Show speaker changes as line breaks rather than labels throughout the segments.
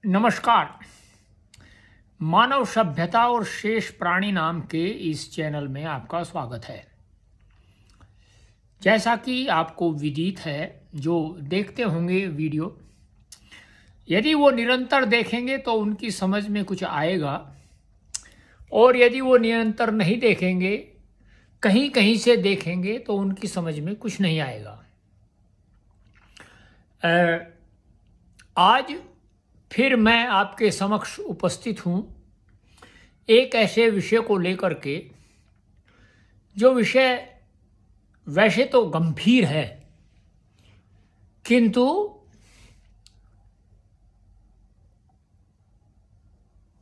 नमस्कार। मानव सभ्यता और शेष प्राणी नाम के इस चैनल में आपका स्वागत है। जैसा कि आपको विदित है, जो देखते होंगे वीडियो, यदि वो निरंतर देखेंगे तो उनकी समझ में कुछ आएगा, और यदि वो निरंतर नहीं देखेंगे, कहीं कहीं से देखेंगे, तो उनकी समझ में कुछ नहीं आएगा। आज फिर मैं आपके समक्ष उपस्थित हूँ एक ऐसे विषय को लेकर के, जो विषय वैसे तो गंभीर है, किंतु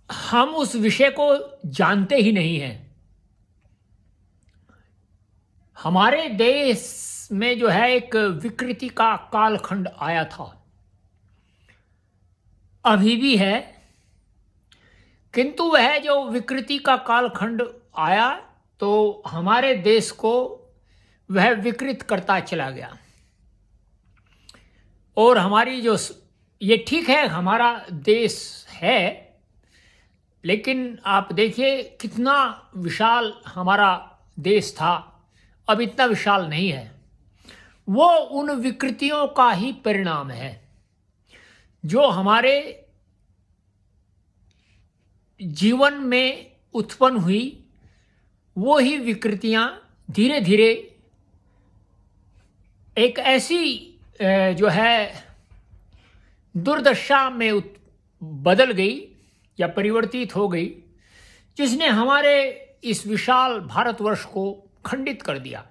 हम उस विषय को जानते ही नहीं हैं। हमारे देश में जो है एक विकृति का कालखंड आया था, अभी भी है, किंतु वह जो विकृति का कालखंड आया तो हमारे देश को वह विकृत करता चला गया। और हमारी जो ये ठीक है, हमारा देश है, लेकिन आप देखिए कितना विशाल हमारा देश था, अब इतना विशाल नहीं है। वो उन विकृतियों का ही परिणाम है जो हमारे जीवन में उत्पन्न हुई। वो ही विकृतियां धीरे धीरे एक ऐसी जो है दुर्दशा में बदल गई या परिवर्तित हो गई, जिसने हमारे इस विशाल भारतवर्ष को खंडित कर दिया।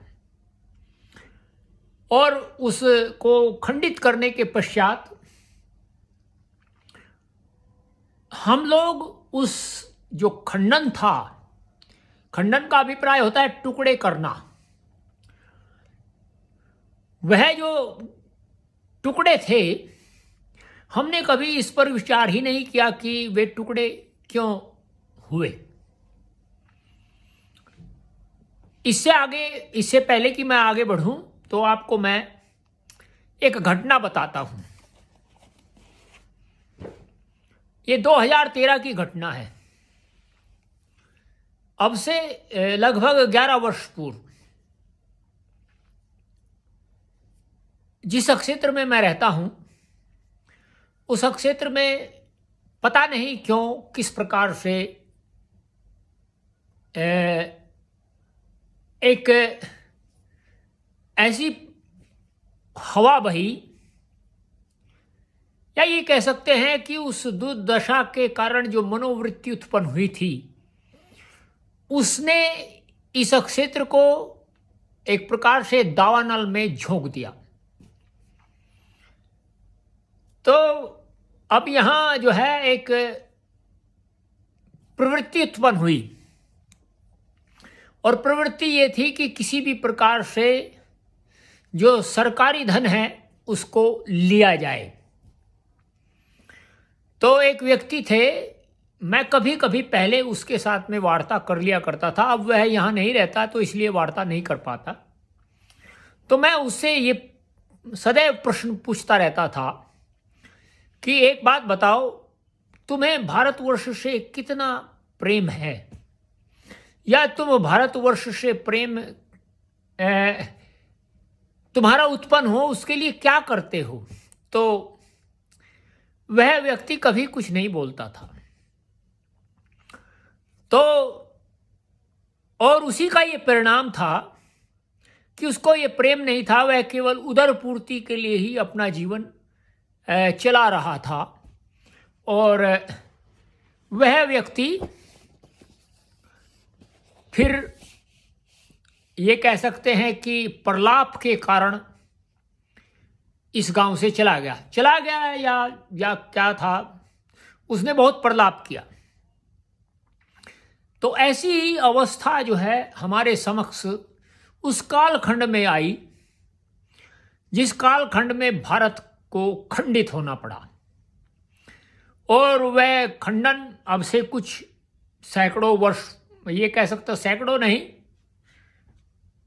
और उसको खंडित करने के पश्चात हम लोग उस जो खंडन था, खंडन का अभिप्राय होता है टुकड़े करना, वह जो टुकड़े थे, हमने कभी इस पर विचार ही नहीं किया कि वे टुकड़े क्यों हुए। इससे पहले कि मैं आगे बढ़ूं, तो आपको मैं एक घटना बताता हूं। ये 2013 की घटना है, अब से लगभग 11 वर्ष पूर्व। जिस क्षेत्र में मैं रहता हूं, उस क्षेत्र में पता नहीं क्यों, किस प्रकार से एक ऐसी हवा बही, या ये कह सकते हैं कि उस दुर्दशा के कारण जो मनोवृत्ति उत्पन्न हुई थी, उसने इस क्षेत्र को एक प्रकार से दावानल में झोंक दिया। तो अब यहां जो है एक प्रवृत्ति उत्पन्न हुई, और प्रवृत्ति ये थी कि किसी भी प्रकार से जो सरकारी धन है उसको लिया जाए। तो एक व्यक्ति थे, मैं कभी कभी पहले उसके साथ में वार्ता कर लिया करता था, अब वह यहाँ नहीं रहता तो इसलिए वार्ता नहीं कर पाता। तो मैं उससे ये सदैव प्रश्न पूछता रहता था कि एक बात बताओ, तुम्हें भारतवर्ष से कितना प्रेम है, या तुम भारतवर्ष से प्रेम तुम्हारा उत्पन्न हो उसके लिए क्या करते हो। तो वह व्यक्ति कभी कुछ नहीं बोलता था। तो और उसी का ये परिणाम था कि उसको ये प्रेम नहीं था, वह केवल उदर पूर्ति के लिए ही अपना जीवन चला रहा था। और वह व्यक्ति फिर ये कह सकते हैं कि प्रलाप के कारण इस गांव से चला गया या क्या था, उसने बहुत प्रलाप किया। तो ऐसी ही अवस्था जो है हमारे समक्ष उस कालखंड में आई, जिस कालखंड में भारत को खंडित होना पड़ा। और वह खंडन अब से कुछ सैकड़ों वर्ष, ये कह सकते सैकड़ों नहीं,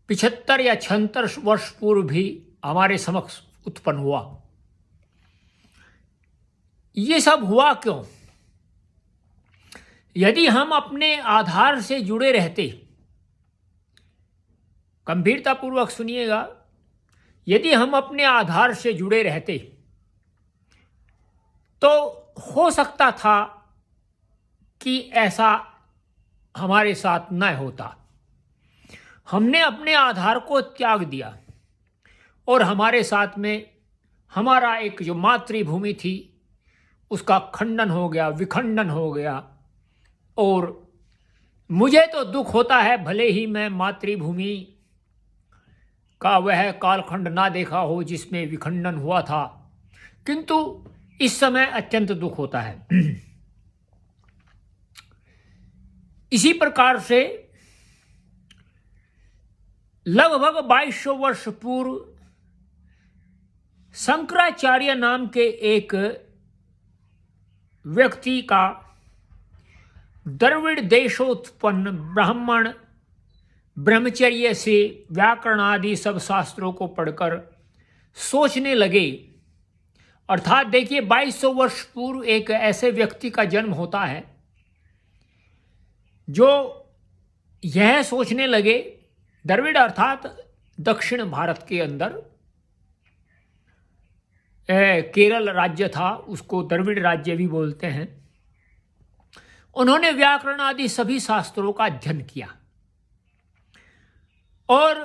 75 या 76 वर्ष पूर्व भी हमारे समक्ष उत्पन्न हुआ। ये सब हुआ क्यों? यदि हम अपने आधार से जुड़े रहते, गंभीरतापूर्वक सुनिएगा, यदि हम अपने आधार से जुड़े रहते तो हो सकता था कि ऐसा हमारे साथ न होता। हमने अपने आधार को त्याग दिया और हमारे साथ में हमारा एक जो मातृभूमि थी उसका खंडन हो गया, विखंडन हो गया। और मुझे तो दुख होता है, भले ही मैं मातृभूमि का वह कालखंड ना देखा हो जिसमें विखंडन हुआ था, किंतु इस समय अत्यंत दुख होता है। इसी प्रकार से लगभग 2200 वर्ष पूर्व शंकराचार्य नाम के एक व्यक्ति का द्रविड़ देशोत्पन्न ब्राह्मण ब्रह्मचर्य से व्याकरण आदि सब शास्त्रों को पढ़कर सोचने लगे। अर्थात देखिए, 2200 वर्ष पूर्व एक ऐसे व्यक्ति का जन्म होता है जो यह सोचने लगे। द्रविड़ अर्थात दक्षिण भारत के अंदर केरल राज्य था, उसको द्रविड़ राज्य भी बोलते हैं। उन्होंने व्याकरण आदि सभी शास्त्रों का अध्ययन किया और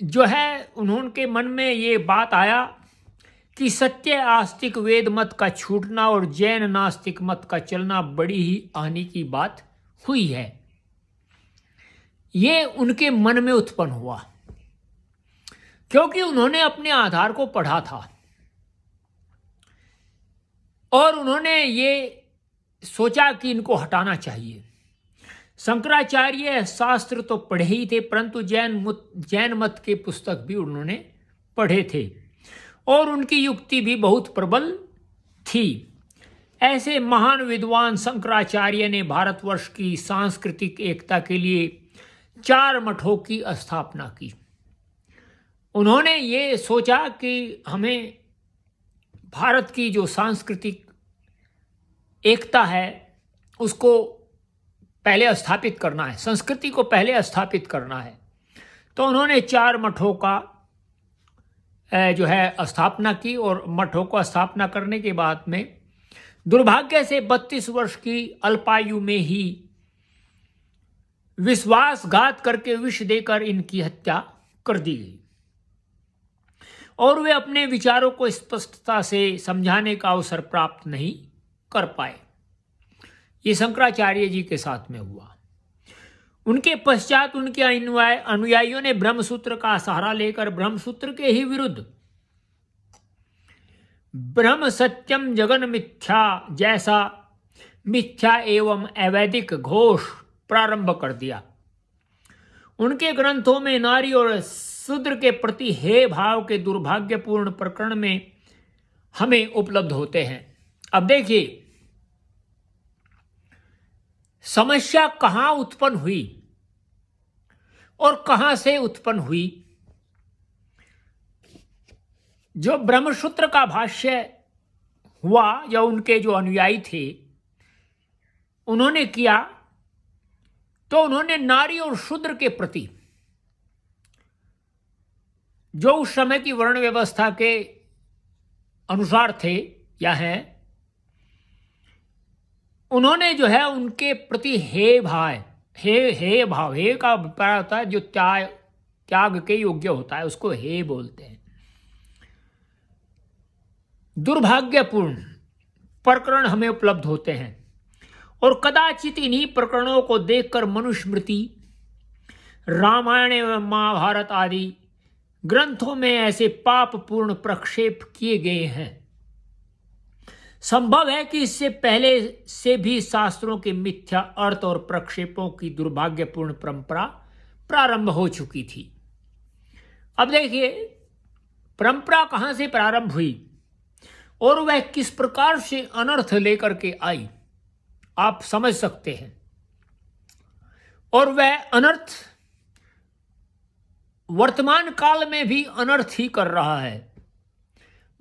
जो है उन्होंने मन में ये बात आया कि सत्य आस्तिक वेद मत का छूटना और जैन नास्तिक मत का चलना बड़ी ही हानि की बात हुई है। ये उनके मन में उत्पन्न हुआ क्योंकि उन्होंने अपने आधार को पढ़ा था और उन्होंने ये सोचा कि इनको हटाना चाहिए। शंकराचार्य शास्त्र तो पढ़े ही थे, परंतु जैन मत के पुस्तक भी उन्होंने पढ़े थे और उनकी युक्ति भी बहुत प्रबल थी। ऐसे महान विद्वान शंकराचार्य ने भारतवर्ष की सांस्कृतिक एकता के लिए 4 मठों की स्थापना की। उन्होंने ये सोचा कि हमें भारत की जो सांस्कृतिक एकता है उसको पहले स्थापित करना है, संस्कृति को पहले स्थापित करना है। तो उन्होंने 4 मठों का जो है स्थापना की और मठों को स्थापना करने के बाद में दुर्भाग्य से 32 वर्ष की अल्पायु में ही विश्वासघात करके विष देकर इनकी हत्या कर दी गई और वे अपने विचारों को स्पष्टता से समझाने का अवसर प्राप्त नहीं कर पाए। ये शंकराचार्य जी के साथ में हुआ। उनके पश्चात उनके अनुयायियों ने ब्रह्मसूत्र का सहारा लेकर ब्रह्मसूत्र के ही विरुद्ध ब्रह्म सत्यम जगन मिथ्या जैसा मिथ्या एवं अवैधिक घोष प्रारंभ कर दिया। उनके ग्रंथों में नारी और शूद्र के प्रति हे भाव के दुर्भाग्यपूर्ण प्रकरण में हमें उपलब्ध होते हैं। अब देखिए, समस्या कहां उत्पन्न हुई और कहां से उत्पन्न हुई। जो ब्रह्मसूत्र का भाष्य हुआ, या उनके जो अनुयायी थे उन्होंने किया, तो उन्होंने नारी और शूद्र के प्रति जो उस समय की वर्ण व्यवस्था के अनुसार थे या हैं, उन्होंने जो है उनके प्रति हे भाव, हे भाव, हे का अभिप्राय होता है जो त्याग के योग्य होता है, उसको हे बोलते हैं। दुर्भाग्यपूर्ण प्रकरण हमें उपलब्ध होते हैं और कदाचित इन्हीं प्रकरणों को देखकर मनुस्मृति, रामायण एवं महाभारत आदि ग्रंथों में ऐसे पापपूर्ण प्रक्षेप किए गए हैं। संभव है कि इससे पहले से भी शास्त्रों के मिथ्या अर्थ और प्रक्षेपों की दुर्भाग्यपूर्ण परंपरा प्रारंभ हो चुकी थी। अब देखिए, परंपरा कहां से प्रारंभ हुई और वह किस प्रकार से अनर्थ लेकर के आई, आप समझ सकते हैं। और वह अनर्थ वर्तमान काल में भी अनर्थ ही कर रहा है।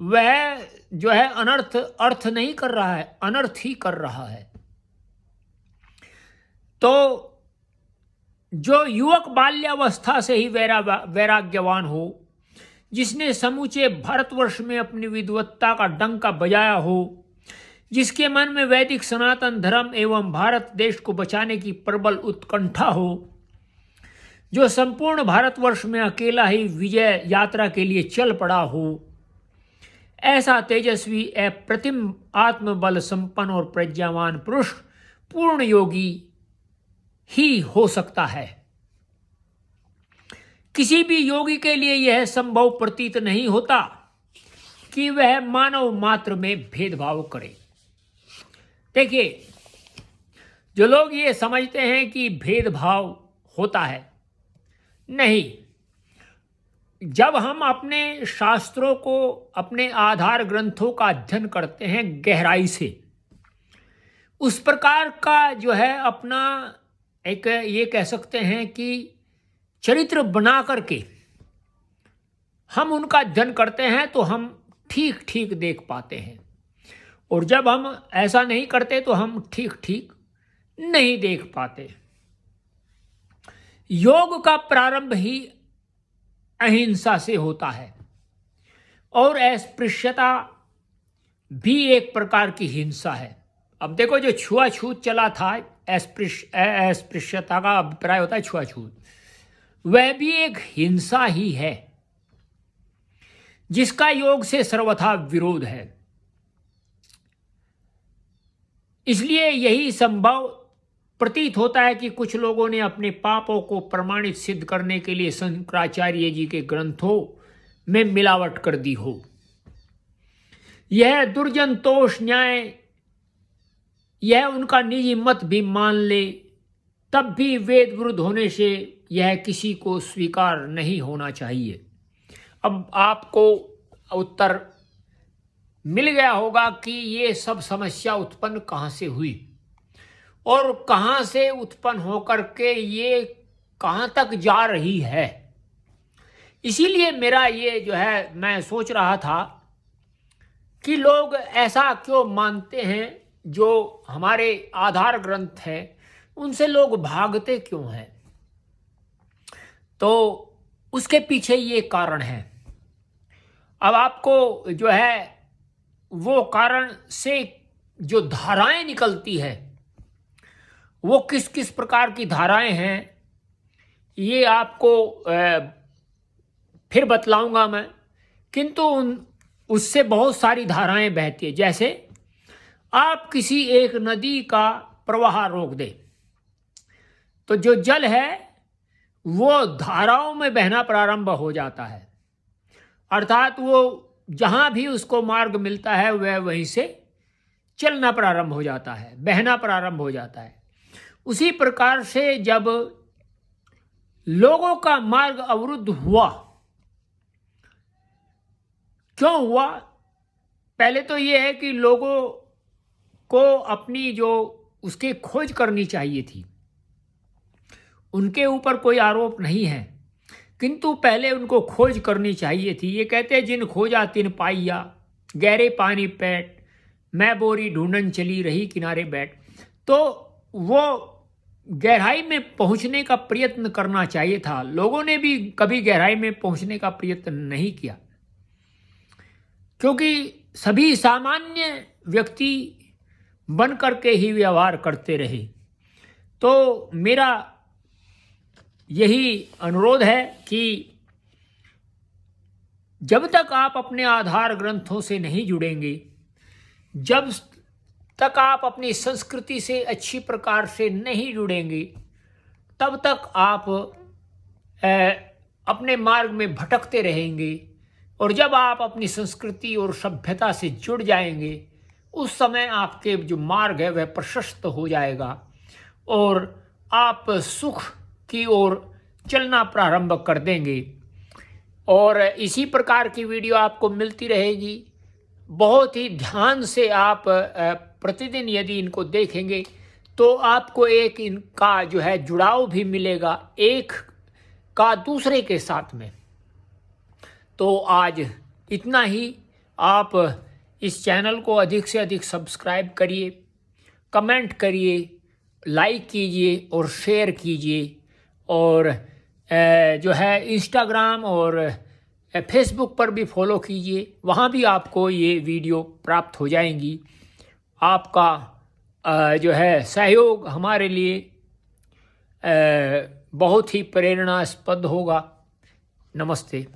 वह जो है अनर्थ अर्थ नहीं कर रहा है, अनर्थ ही कर रहा है। तो जो युवक बाल्यावस्था से ही वैराग्यवान हो, जिसने समूचे भारतवर्ष में अपनी विद्वत्ता का डंका बजाया हो, जिसके मन में वैदिक सनातन धर्म एवं भारत देश को बचाने की प्रबल उत्कंठा हो, जो संपूर्ण भारतवर्ष में अकेला ही विजय यात्रा के लिए चल पड़ा हो, ऐसा तेजस्वी अप्रतिम आत्मबल संपन्न और प्रज्ञावान पुरुष पूर्ण योगी ही हो सकता है। किसी भी योगी के लिए यह संभव प्रतीत नहीं होता कि वह मानव मात्र में भेदभाव करे। देखिए, जो लोग ये समझते हैं कि भेदभाव होता है, नहीं। जब हम अपने शास्त्रों को, अपने आधार ग्रंथों का अध्ययन करते हैं गहराई से, उस प्रकार का जो है अपना एक ये कह सकते हैं कि चरित्र बना करके हम उनका अध्ययन करते हैं तो हम ठीक ठीक देख पाते हैं, और जब हम ऐसा नहीं करते तो हम ठीक ठीक नहीं देख पाते। योग का प्रारंभ ही अहिंसा से होता है, और अस्पृश्यता भी एक प्रकार की हिंसा है। अब देखो, जो छुआछूत चला था, अस्पृश्यता का अभिप्राय होता है छुआछूत, वह भी एक हिंसा ही है, जिसका योग से सर्वथा विरोध है। इसलिए यही संभव प्रतीत होता है कि कुछ लोगों ने अपने पापों को प्रमाणित सिद्ध करने के लिए शंकराचार्य जी के ग्रंथों में मिलावट कर दी हो। यह दुर्जन तोष न्याय, यह उनका निजी मत भी मान ले, तब भी वेद विरुद्ध होने से यह किसी को स्वीकार नहीं होना चाहिए। अब आपको उत्तर मिल गया होगा कि ये सब समस्या उत्पन्न कहाँ से हुई और कहाँ से उत्पन्न होकर के ये कहाँ तक जा रही है। इसीलिए मेरा ये जो है, मैं सोच रहा था कि लोग ऐसा क्यों मानते हैं, जो हमारे आधार ग्रंथ हैं उनसे लोग भागते क्यों हैं। तो उसके पीछे ये कारण है। अब आपको जो है वो कारण से जो धाराएं निकलती है, वो किस किस प्रकार की धाराएं हैं, ये आपको फिर बतलाऊंगा मैं। किंतु उससे बहुत सारी धाराएं बहती है। जैसे आप किसी एक नदी का प्रवाह रोक दे तो जो जल है वो धाराओं में बहना प्रारंभ हो जाता है, अर्थात वो जहाँ भी उसको मार्ग मिलता है वह वहीं से चलना प्रारंभ हो जाता है, बहना प्रारंभ हो जाता है। उसी प्रकार से जब लोगों का मार्ग अवरुद्ध हुआ, क्यों हुआ? पहले तो ये है कि लोगों को अपनी जो उसकी खोज करनी चाहिए थी, उनके ऊपर कोई आरोप नहीं है, किंतु पहले उनको खोज करनी चाहिए थी। ये कहते हैं जिन खोजा तिन पाइया, गहरे पानी पैठ, मैं बोरी ढूंढन चली रही किनारे बैठ। तो वो गहराई में पहुंचने का प्रयत्न करना चाहिए था। लोगों ने भी कभी गहराई में पहुंचने का प्रयत्न नहीं किया, क्योंकि सभी सामान्य व्यक्ति बन करके ही व्यवहार करते रहे। तो मेरा यही अनुरोध है कि जब तक आप अपने आधार ग्रंथों से नहीं जुड़ेंगे, जब तक आप अपनी संस्कृति से अच्छी प्रकार से नहीं जुड़ेंगे, तब तक आप अपने मार्ग में भटकते रहेंगे। और जब आप अपनी संस्कृति और सभ्यता से जुड़ जाएंगे, उस समय आपके जो मार्ग है वह प्रशस्त हो जाएगा और आप सुख की ओर चलना प्रारंभ कर देंगे। और इसी प्रकार की वीडियो आपको मिलती रहेगी। बहुत ही ध्यान से आप प्रतिदिन यदि इनको देखेंगे तो आपको एक इनका जो है जुड़ाव भी मिलेगा, एक का दूसरे के साथ में। तो आज इतना ही। आप इस चैनल को अधिक से अधिक सब्सक्राइब करिए, कमेंट करिए, लाइक कीजिए और शेयर कीजिए। और जो है इंस्टाग्राम और फेसबुक पर भी फॉलो कीजिए, वहाँ भी आपको ये वीडियो प्राप्त हो जाएंगी। आपका जो है सहयोग हमारे लिए बहुत ही प्रेरणास्पद होगा। नमस्ते।